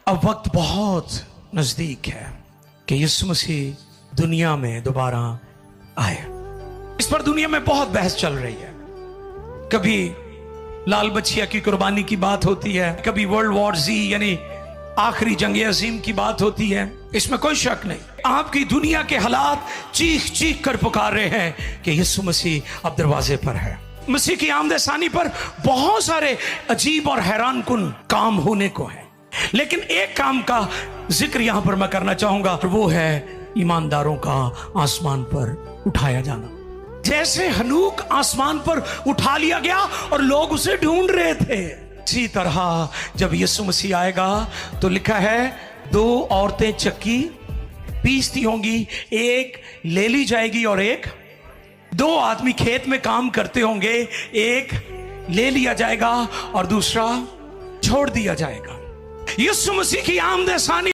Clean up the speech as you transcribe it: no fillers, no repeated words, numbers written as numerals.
अब वक्त बहुत नजदीक है कि यीशु मसीह दुनिया में दोबारा आए। इस पर दुनिया में बहुत बहस चल रही है। कभी लाल बछिया की कुर्बानी की बात होती है, कभी वर्ल्ड वॉर जी यानी आखिरी जंग अजीम की बात होती है। इसमें कोई शक नहीं, आपकी दुनिया के हालात चीख चीख कर पुकार रहे हैं कि यीशु मसीह अब दरवाजे पर है। मसीह की आमद-ए-सानी पर बहुत सारे अजीब और हैरान कुन काम होने को है, लेकिन एक काम का जिक्र यहां पर मैं करना चाहूंगा, वो है ईमानदारों का आसमान पर उठाया जाना। जैसे हनूक आसमान पर उठा लिया गया और लोग उसे ढूंढ रहे थे, इसी तरह जब यीशु मसीह आएगा तो लिखा है 2 औरतें चक्की पीसती होंगी, एक ले ली जाएगी और एक, 2 आदमी खेत में काम करते होंगे, एक ले लिया जाएगा और दूसरा छोड़ दिया जाएगा। यीशु मसीह की आमद-ए-सानी